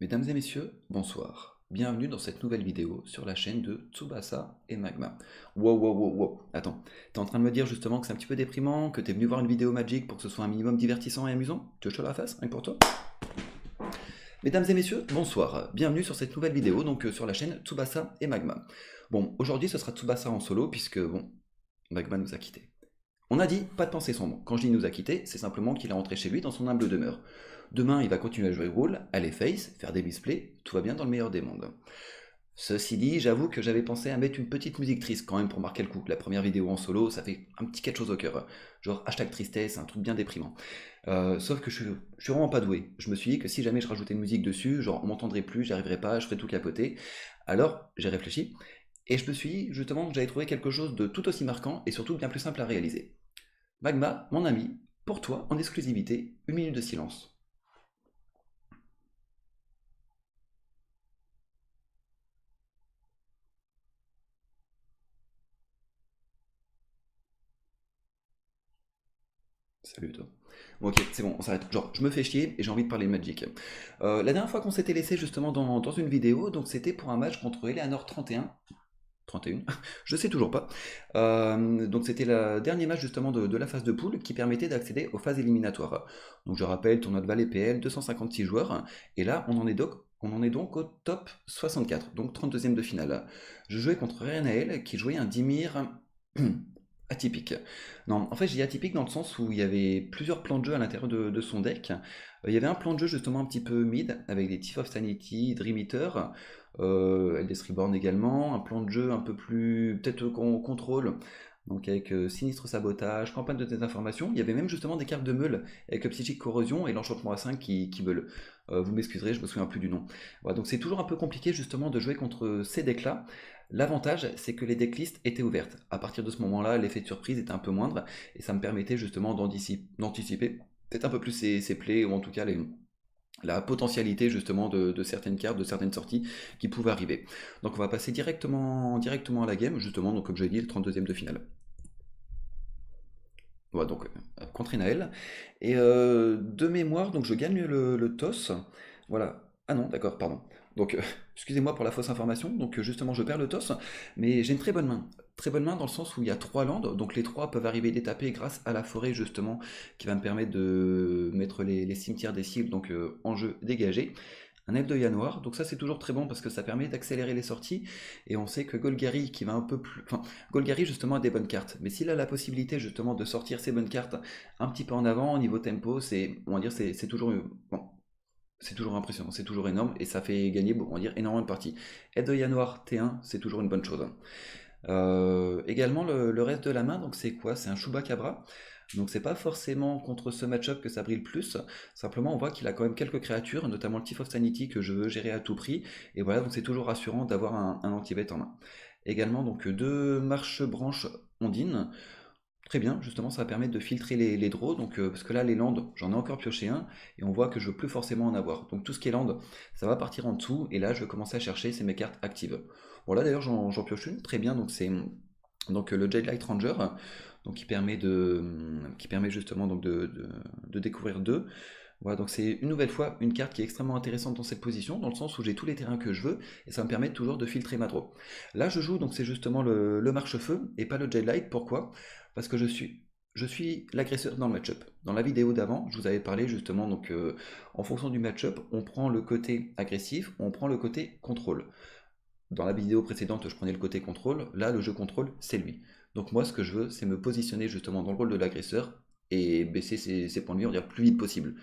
Mesdames et messieurs, bonsoir. Bienvenue dans cette nouvelle vidéo sur la chaîne de Tsubasa et Magma. Wow, wow, wow, wow. Attends, t'es en train de me dire justement que c'est un petit peu déprimant, que t'es venu voir une vidéo Magic pour que ce soit un minimum divertissant et amusant? Tu veux que je te la fasse, rien que pour toi? Mesdames et messieurs, bonsoir. Bienvenue sur cette nouvelle vidéo, donc sur la chaîne Tsubasa et Magma. Bon, aujourd'hui ce sera Tsubasa en solo, puisque bon, Magma nous a quittés. On a dit pas de pensée sombre. Quand je dis nous a quittés, c'est simplement qu'il est rentré chez lui dans son humble demeure. Demain, il va continuer à jouer le rôle, aller face, faire des misplays, tout va bien dans le meilleur des mondes. Ceci dit, j'avoue que j'avais pensé à mettre une petite musique triste quand même pour marquer le coup. La première vidéo en solo, ça fait un petit quelque chose au cœur. Genre hashtag tristesse, un truc bien déprimant. Sauf que je suis vraiment pas doué. Je me suis dit que si jamais je rajoutais une musique dessus, genre on m'entendrait plus, j'y arriverais pas, je ferais tout capoter. Alors j'ai réfléchi et je me suis dit justement que j'avais trouvé quelque chose de tout aussi marquant et surtout bien plus simple à réaliser. Magma, mon ami, pour toi, en exclusivité, une minute de silence. Salut toi. Bon, ok, c'est bon, on s'arrête. Genre, je me fais chier et j'ai envie de parler de Magic. La dernière fois qu'on s'était laissé justement dans une vidéo, donc c'était pour un match contre Eleanor 31. 31, je sais toujours pas. Donc c'était le dernier match justement de la phase de poule qui permettait d'accéder aux phases éliminatoires. Donc je rappelle, tournoi de Val PL, 256 joueurs, et là on en est donc au top 64, donc 32e de finale. Je jouais contre Renael qui jouait un Dimir atypique. Non, en fait j'ai dit atypique dans le sens où il y avait plusieurs plans de jeu à l'intérieur de son deck. Il y avait un plan de jeu justement un petit peu mid, avec des Thief of Sanity, Dream Eater, Eldest Reborn également, un plan de jeu un peu plus peut-être qu'on contrôle, donc avec Sinistre Sabotage, Campagne de désinformation. Il y avait même justement des cartes de meule avec Psychique Corrosion et l'Enchantement à 5 qui meule. Vous m'excuserez, je me souviens plus du nom. Voilà, donc c'est toujours un peu compliqué justement de jouer contre ces decks-là. L'avantage, c'est que les decklists étaient ouvertes. À partir de ce moment-là, l'effet de surprise était un peu moindre et ça me permettait justement d'anticiper peut-être un peu plus ces plays ou en tout cas la potentialité justement de certaines cartes, de certaines sorties qui pouvaient arriver. Donc on va passer directement à la game, justement, donc comme je l'ai dit, le 32e de finale. Voilà, donc contre Enael. Et de mémoire, donc je gagne le toss. Voilà. Ah non, d'accord, pardon. Donc excusez-moi pour la fausse information. Donc justement, je perds le toss, mais j'ai une très bonne main. Très bonne main dans le sens où il y a 3 landes, donc les 3 peuvent arriver d'étaper grâce à la forêt justement qui va me permettre de mettre les cimetières des cibles donc en jeu dégagé. Un elfe de Noir, donc ça c'est toujours très bon parce que ça permet d'accélérer les sorties et on sait que Golgari qui va un peu plus. Enfin, Golgari justement a des bonnes cartes, mais s'il a la possibilité justement de sortir ses bonnes cartes un petit peu en avant au niveau tempo, on va dire, c'est toujours, bon, c'est toujours impressionnant, c'est toujours énorme et ça fait gagner, bon, on va dire, énormément de parties. Aide de Noir T1, c'est toujours une bonne chose. Également le reste de la main, donc c'est quoi? C'est un Chupacabra. Donc c'est pas forcément contre ce match-up que ça brille le plus. Simplement on voit qu'il a quand même quelques créatures, notamment le Thief of Sanity que je veux gérer à tout prix. Et voilà, donc c'est toujours rassurant d'avoir un anti-vet en main. Également donc deux marches-branches ondines. Très bien, justement ça va permettre de filtrer les draws, donc, parce que là les landes, j'en ai encore pioché un, et on voit que je veux plus forcément en avoir. Donc tout ce qui est land, ça va partir en dessous, et là je vais commencer à chercher, c'est mes cartes actives. Bon là d'ailleurs j'en pioche une, très bien, donc c'est donc le Jade Light Ranger, donc qui permet justement donc de découvrir deux. Voilà, donc c'est une nouvelle fois une carte qui est extrêmement intéressante dans cette position, dans le sens où j'ai tous les terrains que je veux, et ça me permet toujours de filtrer ma draw. Là je joue, donc c'est justement le marche-feu, et pas le Jade Light, pourquoi? Parce que je suis l'agresseur dans le match-up. Dans la vidéo d'avant, je vous avais parlé justement, donc en fonction du match-up, on prend le côté agressif, on prend le côté contrôle. Dans la vidéo précédente, je prenais le côté contrôle. Là, le jeu contrôle, c'est lui. Donc moi, ce que je veux, c'est me positionner justement dans le rôle de l'agresseur et baisser ses points de vie, on va dire, le plus vite possible.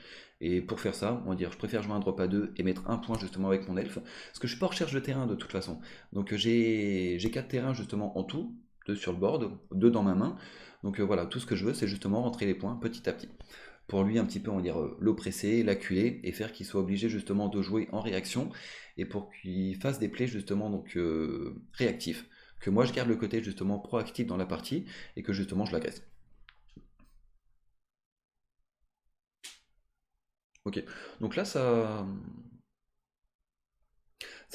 Et pour faire ça, on va dire, je préfère jouer un drop à 2 et mettre un point justement avec mon elfe. Parce que je suis pas en recherche de terrain de toute façon. Donc j'ai 4 terrains justement en tout, 2 sur le board, 2 dans ma main. Donc voilà, tout ce que je veux, c'est justement rentrer les points petit à petit. Pour lui, un petit peu, on va dire, l'oppresser, l'acculer et faire qu'il soit obligé justement de jouer en réaction et pour qu'il fasse des plays justement donc réactifs. Que moi je garde le côté justement proactif dans la partie et que justement je l'agresse. Ok, donc là ça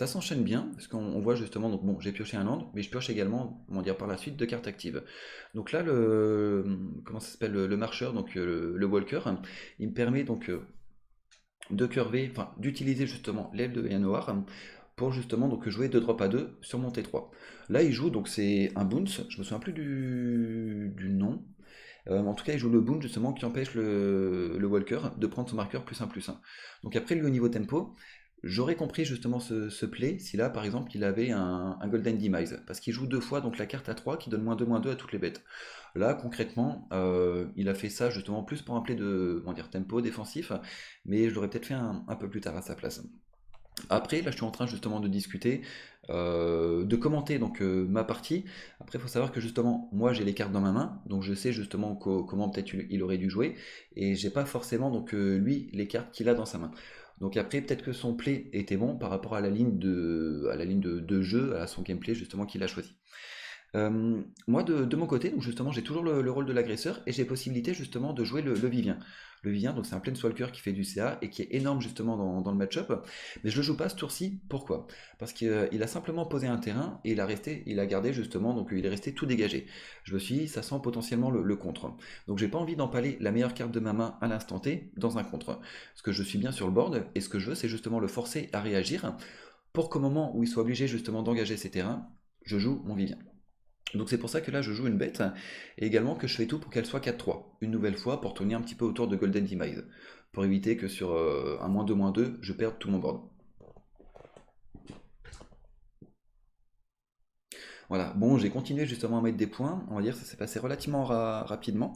s'enchaîne bien parce qu'on voit justement, donc bon, j'ai pioché un land, mais je pioche également, on va dire par la suite, deux cartes actives. Donc là, comment ça s'appelle, le marcheur, donc le walker, il me permet donc de curver, enfin d'utiliser justement l'aile de Yanoar pour justement donc jouer 2 drops à 2 sur mon T3. Là il joue donc c'est un bounce, je me souviens plus du nom. En tout cas il joue le bounce justement qui empêche le Walker de prendre son marqueur +1/+1. Donc après lui au niveau tempo, j'aurais compris justement ce play si là par exemple il avait un Golden Demise, parce qu'il joue deux fois donc la carte à 3 qui donne -2/-2 à toutes les bêtes. Là concrètement il a fait ça justement plus pour un play de comment dire, tempo défensif, mais je l'aurais peut-être fait un peu plus tard à sa place. Après, là, je suis en train justement de discuter, de commenter donc ma partie. Après, il faut savoir que justement, moi, j'ai les cartes dans ma main, donc je sais justement comment peut-être il aurait dû jouer, et j'ai pas forcément donc lui les cartes qu'il a dans sa main. Donc après, peut-être que son play était bon par rapport à la ligne de jeu, à son gameplay justement qu'il a choisi. Moi, de mon côté, donc justement, j'ai toujours le rôle de l'agresseur et j'ai possibilité justement de jouer le Vivien. Le Vivien, donc c'est un Planeswalker qui fait du CA et qui est énorme justement dans le match-up. Mais je le joue pas ce tour-ci. Pourquoi? Parce qu'il a simplement posé un terrain et il a gardé justement, donc il est resté tout dégagé. Je me suis dit, ça sent potentiellement le contre. Donc j'ai pas envie d'empaler la meilleure carte de ma main à l'instant T dans un contre. Parce que je suis bien sur le board et ce que je veux, c'est justement le forcer à réagir pour qu'au moment où il soit obligé justement d'engager ses terrains, je joue mon Vivien. Donc c'est pour ça que là je joue une bête, et également que je fais tout pour qu'elle soit 4-3, une nouvelle fois pour tourner un petit peu autour de Golden Demise, pour éviter que sur un -2/-2, je perde tout mon board. Voilà, bon, j'ai continué justement à mettre des points, on va dire, ça s'est passé relativement rapidement.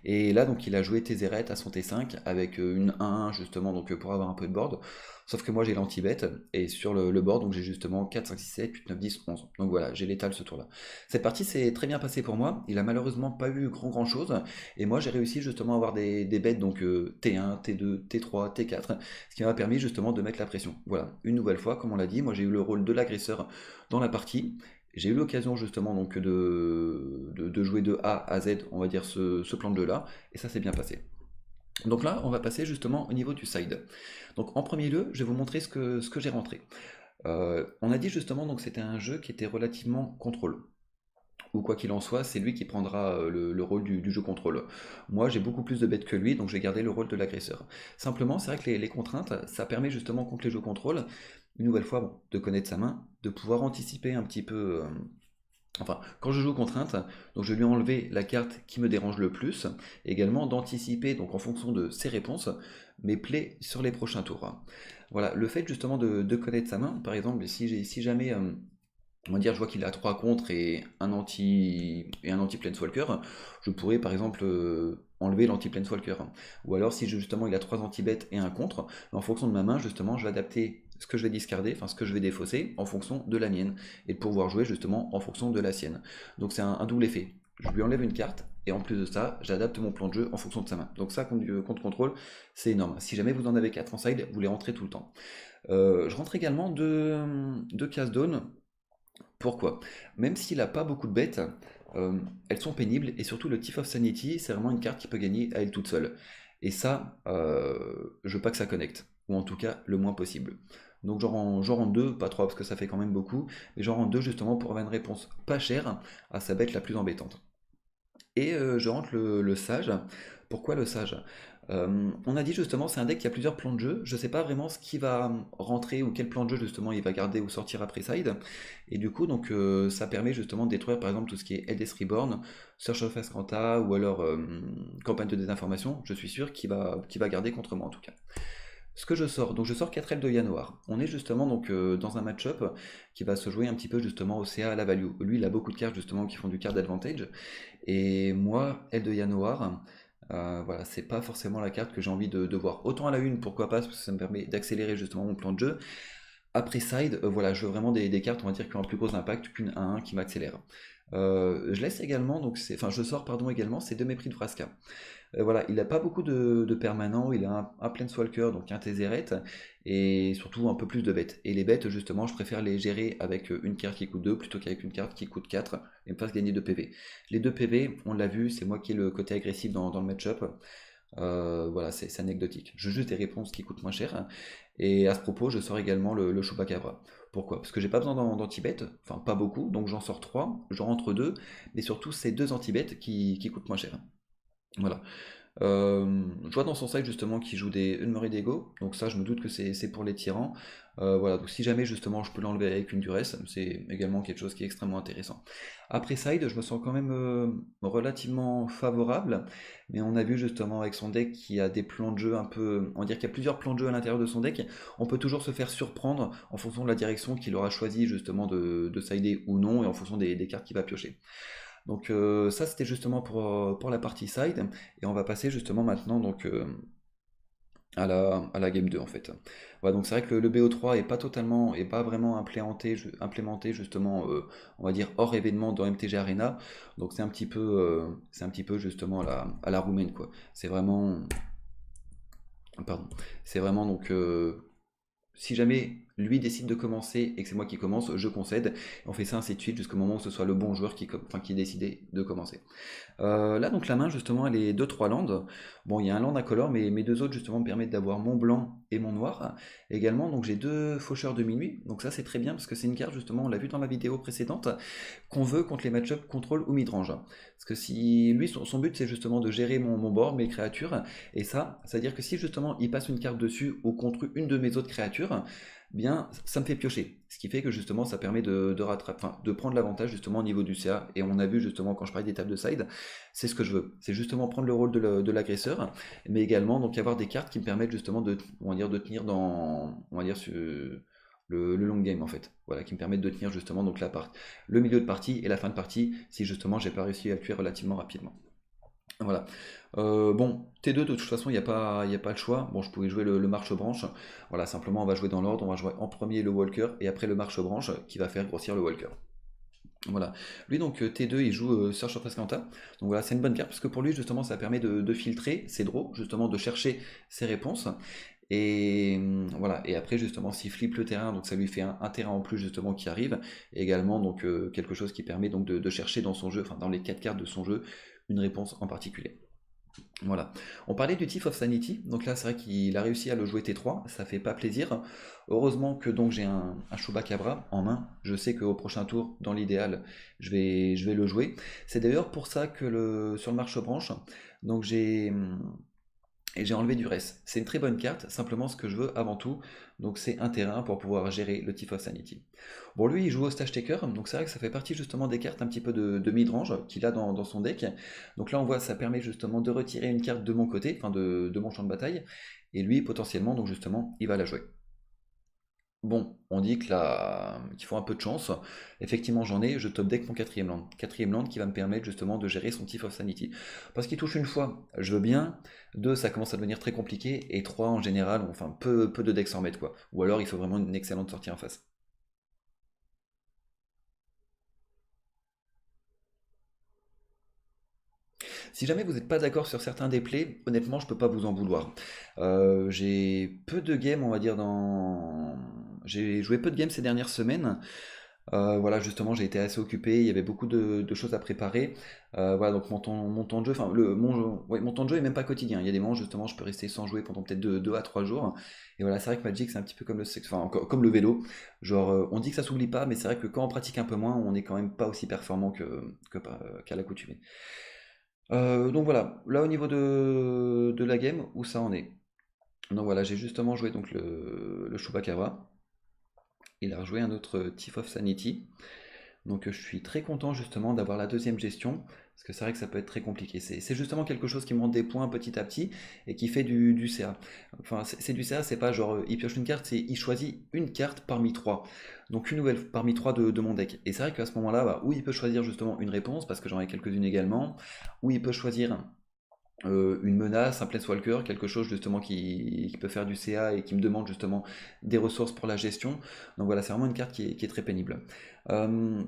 Et là, donc, il a joué Tézéret à son T5 avec une 1 justement, donc pour avoir un peu de board. Sauf que moi, j'ai l'anti-bet, et sur le board, donc j'ai justement 4, 5, 6, 7, 8, 9, 10, 11. Donc voilà, j'ai l'étal ce tour-là. Cette partie s'est très bien passée pour moi, il a malheureusement pas eu grand chose, et moi, j'ai réussi justement à avoir des bêtes, donc T1, T2, T3, T4, ce qui m'a permis justement de mettre la pression. Voilà, une nouvelle fois, comme on l'a dit, moi j'ai eu le rôle de l'agresseur dans la partie. J'ai eu l'occasion justement donc de jouer de A à Z, on va dire ce plan de jeu là, et ça s'est bien passé. Donc là, on va passer justement au niveau du side. Donc en premier lieu, je vais vous montrer ce que j'ai rentré. On a dit justement donc c'était un jeu qui était relativement contrôle. Ou quoi qu'il en soit, c'est lui qui prendra le rôle du jeu contrôle. Moi, j'ai beaucoup plus de bêtes que lui, donc je vais garder le rôle de l'agresseur. Simplement, c'est vrai que les contraintes, ça permet justement contre les jeux contrôle, une nouvelle fois, bon, de connaître sa main, de pouvoir anticiper un petit peu. Enfin, quand je joue contrainte, donc je lui ai enlevé la carte qui me dérange le plus, également d'anticiper, donc en fonction de ses réponses, mes plays sur les prochains tours. Voilà, le fait justement de connaître sa main, par exemple, si jamais on va dire, je vois qu'il a 3 contre et un anti Planeswalker, je pourrais par exemple enlever l'anti Planeswalker. Ou alors si justement il a 3 anti-bêtes et un contre, en fonction de ma main, justement, je vais adapter ce que je vais discarder, enfin ce que je vais défausser, en fonction de la mienne, et de pouvoir jouer justement en fonction de la sienne. Donc c'est un double effet. Je lui enlève une carte, et en plus de ça, j'adapte mon plan de jeu en fonction de sa main. Donc ça, contre contrôle, c'est énorme. Si jamais vous en avez 4 en side, vous les rentrez tout le temps. Je rentre également deux cases d'Aune. Pourquoi? Même s'il n'a pas beaucoup de bêtes, elles sont pénibles, et surtout le Thief of Sanity, c'est vraiment une carte qui peut gagner à elle toute seule. Et ça, je veux pas que ça connecte, ou en tout cas le moins possible. Donc j'en rends deux, pas trois parce que ça fait quand même beaucoup, mais j'en rends deux justement pour avoir une réponse pas chère à sa bête la plus embêtante. Et je rentre le sage. Pourquoi le sage? On a dit justement, c'est un deck qui a plusieurs plans de jeu. Je sais pas vraiment ce qui va rentrer ou quel plan de jeu justement il va garder ou sortir après side. Et du coup, donc ça permet justement de détruire par exemple tout ce qui est Eldest Reborn, Search of Ascanta ou alors Campagne de désinformation. Je suis sûr qu'il va garder contre moi en tout cas. Ce que je sors, donc je sors 4 ailes de Yanoir. On est justement donc dans un match-up qui va se jouer un petit peu justement au CA à la value. Lui, il a beaucoup de cartes justement qui font du card advantage. Et moi, aile de Yanoir, voilà, c'est pas forcément la carte que j'ai envie de voir. Autant à la une, pourquoi pas, parce que ça me permet d'accélérer justement mon plan de jeu. Après side, voilà, je veux vraiment des cartes, on va dire, qui ont un plus gros impact qu'une 1-1 qui m'accélère. Je laisse également, donc enfin je sors pardon également, ces deux mépris de Frasca. Voilà, il n'a pas beaucoup de permanents, il a un Planeswalker, donc un Tezzeret, et surtout un peu plus de bêtes. Et les bêtes, justement, je préfère les gérer avec une carte qui coûte 2 plutôt qu'avec une carte qui coûte 4 et me fasse gagner 2 PV. Les 2 PV, on l'a vu, c'est moi qui ai le côté agressif dans le match-up. Voilà, c'est anecdotique. Je veux juste des réponses qui coûtent moins cher. Et à ce propos, je sors également le Chupacabra. Pourquoi? Parce que j'ai pas besoin d'anti-bet, enfin pas beaucoup, donc j'en sors 3, j'en rentre 2, mais surtout c'est 2 anti-bet qui coûtent moins cher. Voilà. Je vois dans son site justement qu'il joue des Unmurray d'Ego, donc ça je me doute que c'est pour les tyrans. Voilà, donc si jamais justement je peux l'enlever avec une duresse, c'est également quelque chose qui est extrêmement intéressant. Après side, je me sens quand même relativement favorable, mais on a vu justement avec son deck qu'il y a des plans de jeu un peu, on va dire qu'il y a plusieurs plans de jeu à l'intérieur de son deck. On peut toujours se faire surprendre en fonction de la direction qu'il aura choisi justement de sider ou non, et en fonction des cartes qu'il va piocher. Donc ça c'était justement pour la partie side, et on va passer justement maintenant donc à la game 2 en fait. Voilà, donc c'est vrai que le BO3 est pas totalement, est pas vraiment implémenté justement, on va dire hors événement dans MTG Arena, donc c'est un petit peu justement à la roumaine quoi. C'est vraiment, pardon, c'est vraiment donc si jamais lui décide de commencer et que c'est moi qui commence, je concède. On fait ça ainsi de suite jusqu'au moment où ce soit le bon joueur qui est décidé de commencer. Là, donc la main, justement, elle est 2-3 landes. Bon, il y a un land incolore, mais mes deux autres, justement, me permettent d'avoir mon blanc et mon noir. Également, donc j'ai deux faucheurs de minuit. Donc ça, c'est très bien parce que c'est une carte, justement, on l'a vu dans la vidéo précédente, qu'on veut contre les match-up contrôle ou midrange. Parce que si lui, son but, c'est justement de gérer mon board, mes créatures. Et ça, c'est-à-dire que si justement il passe une carte dessus ou contre une de mes autres créatures, bien, ça me fait piocher. Ce qui fait que justement, ça permet de rattraper, enfin, de prendre l'avantage justement au niveau du CA. Et on a vu justement quand je parlais des tables de side, c'est ce que je veux. C'est justement prendre le rôle de l'agresseur, mais également donc avoir des cartes qui me permettent justement de, on va dire, de tenir dans, on va dire, sur le long game en fait. Voilà, qui me permettent de tenir justement donc le milieu de partie et la fin de partie si justement j'ai pas réussi à le tuer relativement rapidement. Voilà. Bon, T2 de toute façon, il y a pas le choix. Bon, je pouvais jouer le marche-branche. Voilà, simplement on va jouer dans l'ordre. On va jouer en premier le walker et après le marche-branche qui va faire grossir le walker. Voilà. Lui donc T2 il joue Search of Ascanta. Donc voilà, c'est une bonne carte parce que pour lui justement ça permet de filtrer ses draws, justement de chercher ses réponses. Et voilà, et après justement s'il flippe le terrain, donc ça lui fait un terrain en plus justement qui arrive, et également donc quelque chose qui permet donc de chercher dans son jeu, enfin dans les 4 cartes de son jeu, une réponse en particulier. Voilà. On parlait du Thief of Sanity, donc là c'est vrai qu'il a réussi à le jouer T3, ça fait pas plaisir. Heureusement que donc j'ai un Chupacabra en main, je sais qu'au prochain tour, dans l'idéal, je vais le jouer. C'est d'ailleurs pour ça que sur le marche-branche, donc j'ai enlevé du reste. C'est une très bonne carte, simplement ce que je veux avant tout, donc c'est un terrain pour pouvoir gérer le Thief of Sanity. Bon, lui il joue au Stage Taker, donc c'est vrai que ça fait partie justement des cartes un petit peu de mid-range qu'il a dans son deck. Donc là on voit ça permet justement de retirer une carte de mon côté, enfin de mon champ de bataille, et lui potentiellement donc justement il va la jouer. Bon, on dit qu'il faut un peu de chance. Effectivement, j'en ai. Je top deck mon quatrième land. Quatrième land qui va me permettre justement de gérer son Thief of Sanity. Parce qu'il touche une fois, je veux bien. Deux, ça commence à devenir très compliqué. Et trois, en général, enfin, peu de decks s'en mettent, quoi. Ou alors, il faut vraiment une excellente sortie en face. Si jamais vous n'êtes pas d'accord sur certains des plays, honnêtement, je peux pas vous en vouloir. J'ai peu de games, on va dire, dans. J'ai joué peu de games ces dernières semaines. Voilà, justement, j'ai été assez occupé, il y avait beaucoup de choses à préparer. Voilà, donc mon temps de jeu, enfin, ouais, mon temps de jeu est même pas quotidien. Il y a des moments, justement, je peux rester sans jouer pendant peut-être 2 à 3 jours. Et voilà, c'est vrai que Magic, c'est un petit peu comme le sexe, enfin, comme le vélo. Genre, on dit que ça s'oublie pas, mais c'est vrai que quand on pratique un peu moins, on est quand même pas aussi performant qu'à l'accoutumée. Donc voilà, là au niveau de la game, où ça en est. Donc voilà, j'ai justement joué donc le Chupacabra. Il a rejoué un autre Thief of Sanity. Donc je suis très content justement d'avoir la deuxième gestion, parce que c'est vrai que ça peut être très compliqué. C'est justement quelque chose qui monte des points petit à petit et qui fait du CA. Enfin, c'est du CA, c'est pas genre il pioche une carte, c'est il choisit une carte parmi trois. Donc une nouvelle parmi trois de mon deck. Et c'est vrai qu'à ce moment-là, bah, où il peut choisir justement une réponse, parce que j'en ai quelques-unes également, où il peut choisir une menace, un planeswalker, quelque chose justement qui peut faire du CA et qui me demande justement des ressources pour la gestion. Donc voilà, c'est vraiment une carte qui est très pénible. Euh,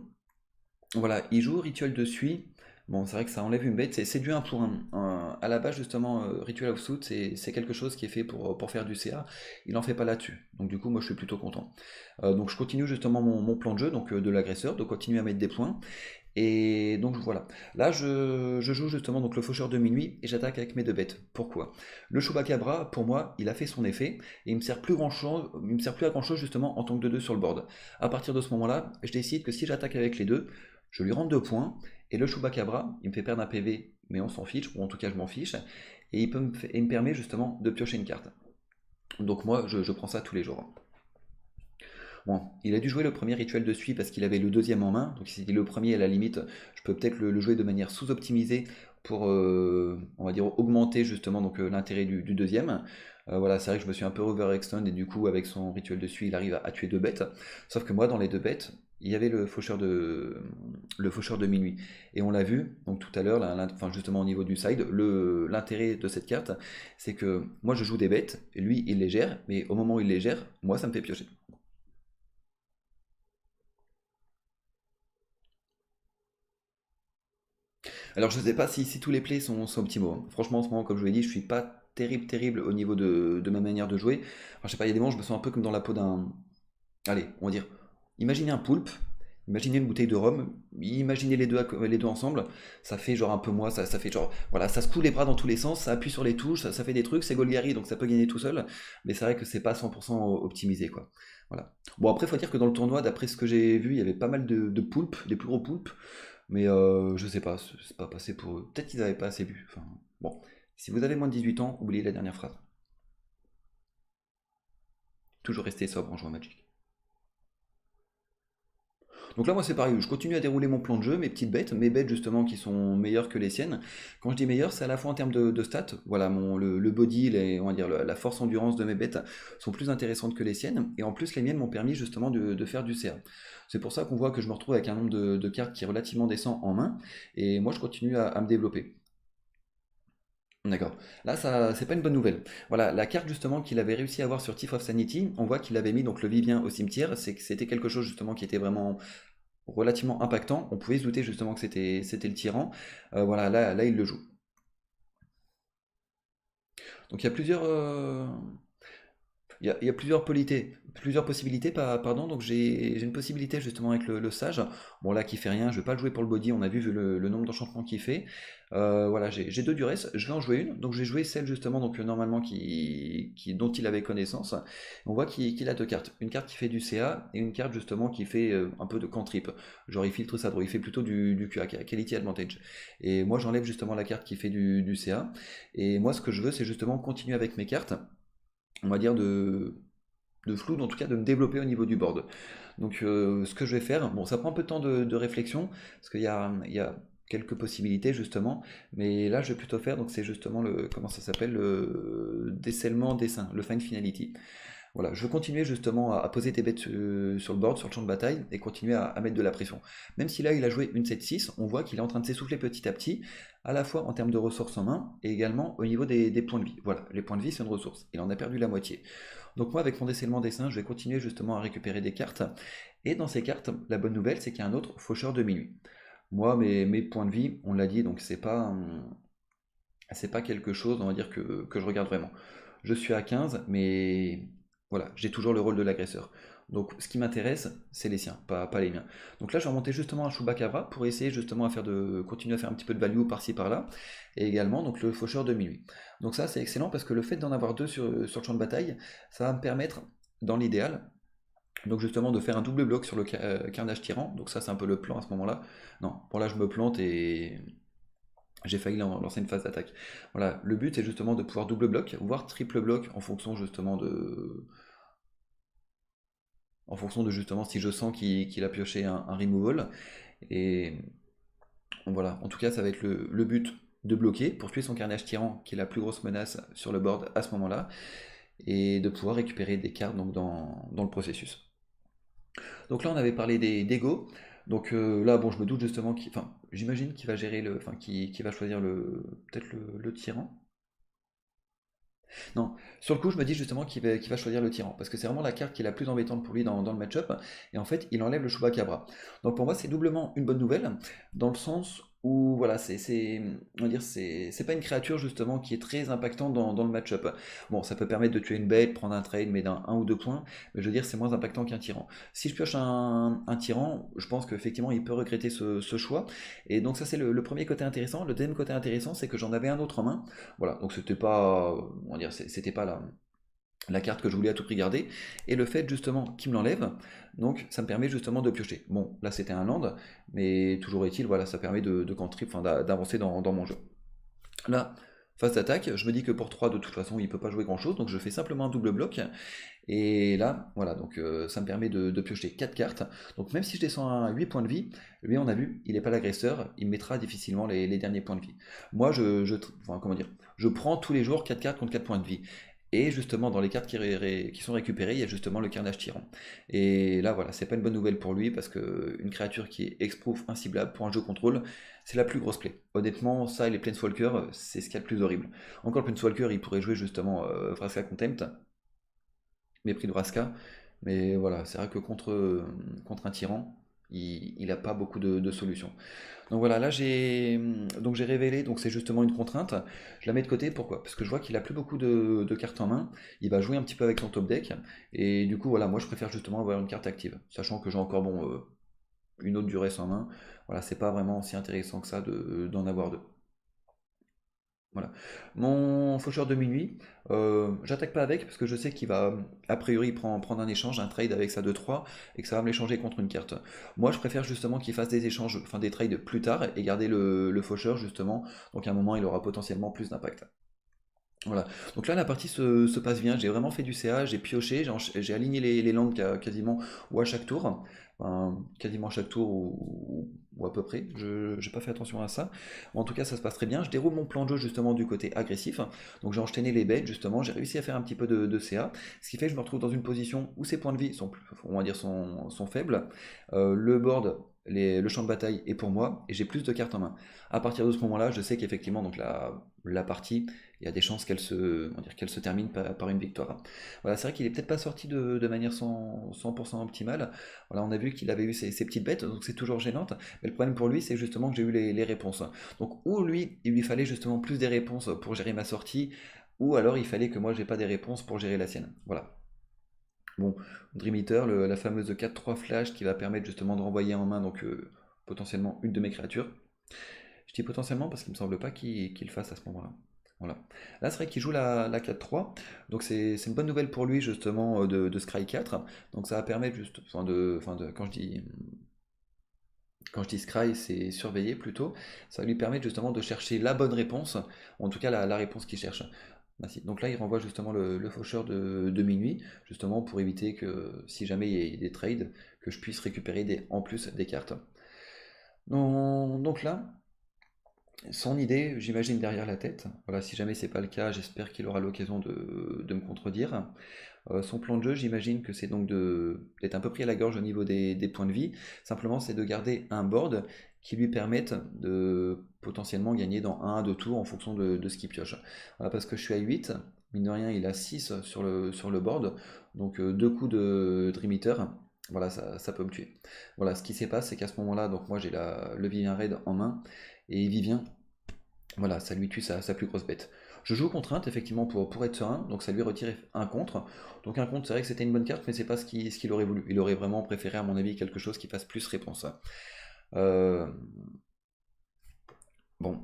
voilà, il joue Rituel de Suie. Bon, c'est vrai que ça enlève une bête. C'est du 1 pour 1. À la base, justement, Ritual of Suit, c'est quelque chose qui est fait pour faire du CA. Il n'en fait pas là-dessus. Donc, du coup, moi, je suis plutôt content. Donc, je continue justement mon plan de jeu, donc de l'agresseur, de continuer à mettre des points. Et donc voilà. Là, je joue justement donc le faucheur de minuit et j'attaque avec mes deux bêtes. Pourquoi? Le Chupacabra, pour moi, il a fait son effet et il me sert plus grand chose, il me sert plus à grand chose justement en tant que 2-2 sur le board. À partir de ce moment-là, je décide que si j'attaque avec les deux, je lui rends 2 points et le Chupacabra, il me fait perdre un PV, mais on s'en fiche, ou en tout cas je m'en fiche. et il me permet justement de piocher une carte. Donc moi, je prends ça tous les jours. Bon, il a dû jouer le premier rituel de suie parce qu'il avait le deuxième en main, donc il s'est dit le premier à la limite, je peux peut-être le jouer de manière sous-optimisée pour, on va dire, augmenter justement donc l'intérêt du deuxième. Voilà, c'est vrai que je me suis un peu overextend et du coup avec son rituel de suie, il arrive à tuer deux bêtes. Sauf que moi dans les deux bêtes, il y avait le faucheur de minuit. Et on l'a vu, donc tout à l'heure, enfin justement au niveau du side, l'intérêt de cette carte, c'est que moi je joue des bêtes, lui il les gère, mais au moment où il les gère, moi ça me fait piocher. Alors je sais pas si tous les plays sont optimaux, hein. Franchement, en ce moment, comme je vous l'ai dit, je suis pas terrible au niveau de ma manière de jouer. Enfin, je sais pas, il y a des moments, je me sens un peu comme dans la peau d'un. Allez, on va dire. Imaginez un poulpe, imaginez une bouteille de rhum, imaginez les deux ensemble, ça fait genre un peu moi, ça fait genre. Voilà, ça se coule les bras dans tous les sens, ça appuie sur les touches, ça fait des trucs, c'est Golgari, donc ça peut gagner tout seul, mais c'est vrai que c'est pas 100% optimisé, quoi. Voilà. Bon, après, faut dire que dans le tournoi, d'après ce que j'ai vu, il y avait pas mal de poulpes, des plus gros poulpes. Mais je sais pas, c'est pas passé pour eux. Peut-être qu'ils avaient pas assez bu. Enfin, bon. Si vous avez moins de 18 ans, oubliez la dernière phrase. Toujours rester sobre en jouant à Magic. Donc là, moi, c'est pareil. Je continue à dérouler mon plan de jeu, mes petites bêtes, mes bêtes justement qui sont meilleures que les siennes. Quand je dis meilleures, c'est à la fois en termes de stats. Voilà, le body, on va dire, la force endurance de mes bêtes sont plus intéressantes que les siennes. Et en plus, les miennes m'ont permis justement de faire du CA. C'est pour ça qu'on voit que je me retrouve avec un nombre de cartes qui est relativement décent en main. Et moi, je continue à me développer. D'accord. Là, ça, c'est pas une bonne nouvelle. Voilà, la carte justement qu'il avait réussi à avoir sur Thief of Sanity, on voit qu'il avait mis donc le Vivien au cimetière. C'est que c'était quelque chose justement qui était vraiment relativement impactant. On pouvait se douter justement que c'était le tyran. Voilà, là il le joue. Donc il y a il y a plusieurs possibilités, pardon. Donc j'ai une possibilité justement avec le sage. Bon là qui fait rien, je vais pas le jouer pour le body, on a vu le nombre d'enchantements qu'il fait. Voilà, j'ai deux duress, je vais en jouer une. Donc je vais jouer celle justement donc normalement dont il avait connaissance. On voit qu'il a deux cartes. Une carte qui fait du CA et une carte justement qui fait un peu de cantrip. Genre il filtre ça, il fait plutôt du QA, Quality Advantage. Et moi j'enlève justement la carte qui fait du CA. Et moi ce que je veux c'est justement continuer avec mes cartes on va dire, de flou, en tout cas de me développer au niveau du board. Donc ce que je vais faire, bon ça prend un peu de temps de réflexion, parce qu'il y a quelques possibilités justement, mais là je vais plutôt faire, donc c'est justement comment ça s'appelle, le décèlement dessin, le Fine Finality. Voilà, je veux continuer justement à poser des bêtes sur le board, sur le champ de bataille, et continuer à mettre de la pression. Même si là il a joué une 7-6, on voit qu'il est en train de s'essouffler petit à petit, à la fois en termes de ressources en main, et également au niveau des points de vie. Voilà, les points de vie c'est une ressource, il en a perdu la moitié. Donc moi avec mon décèlement dessin, je vais continuer justement à récupérer des cartes, et dans ces cartes, la bonne nouvelle c'est qu'il y a un autre faucheur de minuit. Moi, mes points de vie, on l'a dit, donc c'est pas quelque chose, on va dire, que je regarde vraiment. Je suis à 15, mais voilà, j'ai toujours le rôle de l'agresseur. Donc ce qui m'intéresse, c'est les siens, pas les miens. Donc là, je vais remonter justement un Chewbacca pour essayer justement continuer à faire un petit peu de value par-ci par-là. Et également donc le faucheur de minuit. Donc ça, c'est excellent parce que le fait d'en avoir deux sur le champ de bataille, ça va me permettre, dans l'idéal, donc justement de faire un double bloc sur le carnage tyran. Donc ça, c'est un peu le plan à ce moment-là. Non, bon là, je me plante et j'ai failli lancer une phase d'attaque. Voilà, le but c'est justement de pouvoir double bloc, voire triple bloc en fonction justement justement si je sens qu'il a pioché un removal. Et voilà, en tout cas ça va être le but de bloquer pour tuer son carnage tyran qui est la plus grosse menace sur le board à ce moment-là et de pouvoir récupérer des cartes donc dans le processus. Donc là on avait parlé des go. Donc là bon je me doute justement enfin j'imagine qu'il va gérer enfin qu'il va choisir peut-être le tyran. Non, sur le coup, je me dis justement qu'il va choisir le tyran, parce que c'est vraiment la carte qui est la plus embêtante pour lui dans le match-up, et en fait, il enlève le Chupacabra. Donc pour moi, c'est doublement une bonne nouvelle, dans le sens où, voilà, on va dire, c'est pas une créature justement qui est très impactante dans le match-up. Bon, ça peut permettre de tuer une bête, prendre un trade, mais d'un 1 ou 2 points, mais je veux dire, c'est moins impactant qu'un tyran. Si je pioche un tyran, je pense qu'effectivement, il peut regretter ce choix, et donc ça, c'est le premier côté intéressant. Le deuxième côté intéressant, c'est que j'en avais un autre en main, voilà, donc c'était pas, on va dire, c'était pas la carte que je voulais à tout prix garder, et le fait justement qu'il me l'enlève, donc ça me permet justement de piocher. Bon, là c'était un land, mais toujours est-il, voilà, ça permet de cantrip, enfin d'avancer dans mon jeu. Là, phase d'attaque. Je me dis que pour 3 de toute façon, il peut pas jouer grand-chose, donc je fais simplement un double bloc. Et là, voilà, donc ça me permet de piocher 4 cartes. Donc même si je descends à 8 points de vie, lui, on a vu, il n'est pas l'agresseur, il me mettra difficilement les derniers points de vie. Moi, enfin, comment dire, je prends tous les jours 4 cartes contre 4 points de vie. Et justement, dans les cartes qui sont récupérées, il y a justement le carnage tyran. Et là, voilà, c'est pas une bonne nouvelle pour lui, parce que une créature qui est exproof, inciblable pour un jeu contrôle, c'est la plus grosse plaie. Honnêtement, ça et les Planeswalkers, c'est ce qu'il y a de plus horrible. Encore le Planeswalker, il pourrait jouer justement Vraska Contempt, mépris de Vraska. Mais voilà, c'est vrai que contre un tyran, il n'a pas beaucoup de solutions. Donc voilà, là j'ai révélé, donc c'est justement une contrainte. Je la mets de côté, pourquoi? Parce que je vois qu'il a plus beaucoup de cartes en main. Il va jouer un petit peu avec son top deck. Et du coup, voilà, moi je préfère justement avoir une carte active. Sachant que j'ai encore une autre durée en main. Voilà, c'est pas vraiment si intéressant que ça d'en avoir deux. Voilà. Mon faucheur de minuit, j'attaque pas avec parce que je sais qu'il va, a priori, prendre un échange, un trade avec sa 2-3 et que ça va me l'échanger contre une carte. Moi, je préfère justement qu'il fasse des échanges, enfin des trades plus tard et garder le faucheur justement. Donc à un moment, il aura potentiellement plus d'impact. Voilà. Donc là, la partie se passe bien. J'ai vraiment fait du CA, j'ai pioché, j'ai aligné les langues quasiment ou à chaque tour. Enfin, quasiment à chaque tour ou à peu près. Je n'ai pas fait attention à ça. En tout cas, ça se passe très bien. Je déroule mon plan de jeu justement du côté agressif. Donc j'ai enchaîné les bêtes justement. J'ai réussi à faire un petit peu de CA. Ce qui fait que je me retrouve dans une position où ses points de vie on va dire, sont faibles. Le board. Le champ de bataille est pour moi et j'ai plus de cartes en main. À partir de ce moment-là, je sais qu'effectivement donc la partie, il y a des chances qu'elle se termine par une victoire. Voilà, c'est vrai qu'il est peut-être pas sorti de manière 100% optimale. Voilà, on a vu qu'il avait eu ses petites bêtes, donc c'est toujours gênante. Mais le problème pour lui, c'est justement que j'ai eu les réponses. Donc, ou lui, il lui fallait justement plus des réponses pour gérer ma sortie, ou alors il fallait que moi j'ai pas des réponses pour gérer la sienne. Voilà. Bon, Dream Eater, la fameuse 4-3 flash qui va permettre justement de renvoyer en main donc potentiellement une de mes créatures. Je dis potentiellement parce qu'il me semble pas qu'il le fasse à ce moment-là. Voilà. Là, c'est vrai qu'il joue la 4-3, donc c'est une bonne nouvelle pour lui justement de Scry 4. Donc ça va permettre juste, quand je dis Scry, c'est surveiller plutôt. Ça va lui permettre justement de chercher la bonne réponse, ou en tout cas la réponse qu'il cherche. Merci. Donc là, il renvoie justement le faucheur de minuit, justement pour éviter que si jamais il y a des trades, que je puisse récupérer en plus des cartes. Donc là, son idée, j'imagine, derrière la tête. Voilà, si jamais c'est pas le cas, j'espère qu'il aura l'occasion de me contredire. Son plan de jeu, j'imagine que c'est donc d'être un peu pris à la gorge au niveau des points de vie. Simplement, c'est de garder un board qui lui permette de potentiellement gagner dans 1 à 2 tours en fonction de ce qu'il pioche. Voilà, parce que je suis à 8, mine de rien, il a 6 sur le board, donc 2 coups de Dream Eater. Voilà, ça peut me tuer. Voilà, ce qui se passe, c'est qu'à ce moment-là, donc moi j'ai le Vivien Raid en main, et Vivien, voilà, ça lui tue sa plus grosse bête. Je joue contrainte, effectivement, pour être serein, donc ça lui retire un contre. Donc un contre, c'est vrai que c'était une bonne carte, mais c'est pas ce qu'il aurait voulu. Il aurait vraiment préféré, à mon avis, quelque chose qui fasse plus réponse. Euh, bon,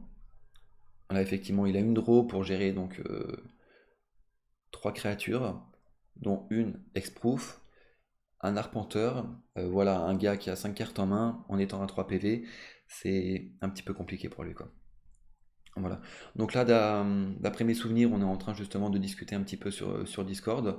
là, effectivement, il a une draw pour gérer donc 3 créatures, dont une exproof, un arpenteur, voilà, un gars qui a 5 cartes en main, en étant à 3 PV, c'est un petit peu compliqué pour lui, quoi. Voilà. Donc là, d'après mes souvenirs, on est en train justement de discuter un petit peu sur Discord.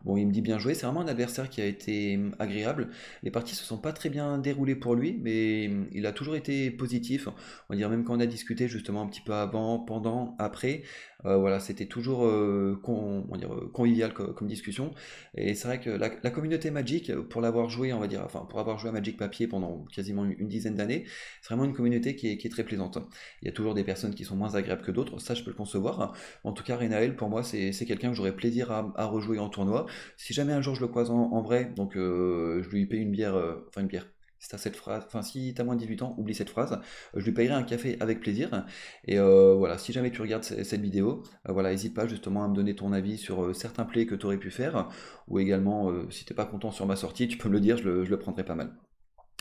Bon, il me dit bien joué. C'est vraiment un adversaire qui a été agréable. Les parties se sont pas très bien déroulées pour lui, mais il a toujours été positif. On va dire même quand on a discuté justement un petit peu avant, pendant, après. Voilà, c'était toujours on va dire, convivial comme discussion. Et c'est vrai que la communauté Magic, pour l'avoir joué, on va dire, enfin pour avoir joué à Magic Papier pendant quasiment une dizaine d'années, c'est vraiment une communauté qui est très plaisante. Il y a toujours des personnes qui sont moins agréables que d'autres, ça je peux le concevoir. En tout cas, Renaël, pour moi, c'est quelqu'un que j'aurais plaisir à rejouer en tournoi. Si jamais un jour je le croise en vrai, donc je lui paye une bière, enfin une bière. Si t'as cette phrase, enfin si t'as moins de 18 ans, oublie cette phrase. Je lui payerai un café avec plaisir. Et voilà, si jamais tu regardes cette vidéo, voilà, n'hésite pas justement à me donner ton avis sur certains plays que tu aurais pu faire, ou également si t'es pas content sur ma sortie, tu peux me le dire, je le prendrai pas mal.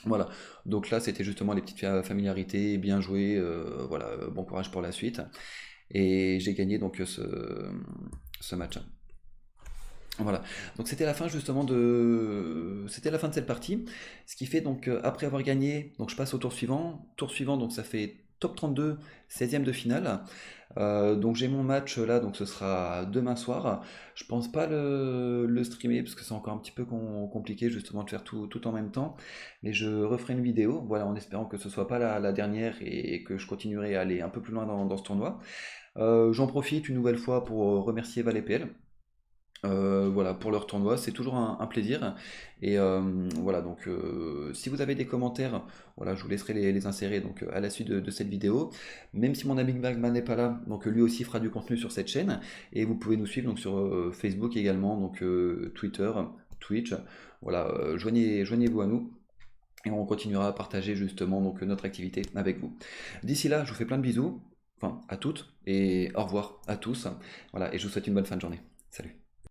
Voilà, donc là c'était justement les petites familiarités, bien joué, voilà, bon courage pour la suite. Et j'ai gagné donc ce match. Voilà, donc c'était la fin justement c'était la fin de cette partie. Ce qui fait donc après avoir gagné, donc je passe au tour suivant. Tour suivant, donc ça fait top 32, 16e de finale. Donc j'ai mon match là, donc ce sera demain soir. Je pense pas le streamer parce que c'est encore un petit peu compliqué justement de faire tout en même temps. Mais je referai une vidéo, voilà, en espérant que ce soit pas la dernière et que je continuerai à aller un peu plus loin dans ce tournoi. J'en profite une nouvelle fois pour remercier ValetPL. Voilà, pour leur tournoi, c'est toujours un plaisir. Et voilà, donc si vous avez des commentaires, voilà, je vous laisserai les insérer donc, à la suite de cette vidéo. Même si mon ami Magman n'est pas là, donc lui aussi fera du contenu sur cette chaîne. Et vous pouvez nous suivre donc, sur Facebook également, donc Twitter, Twitch. Voilà, joignez-vous à nous. Et on continuera à partager justement donc, notre activité avec vous. D'ici là, je vous fais plein de bisous, enfin à toutes, et au revoir à tous. Voilà, et je vous souhaite une bonne fin de journée. Salut.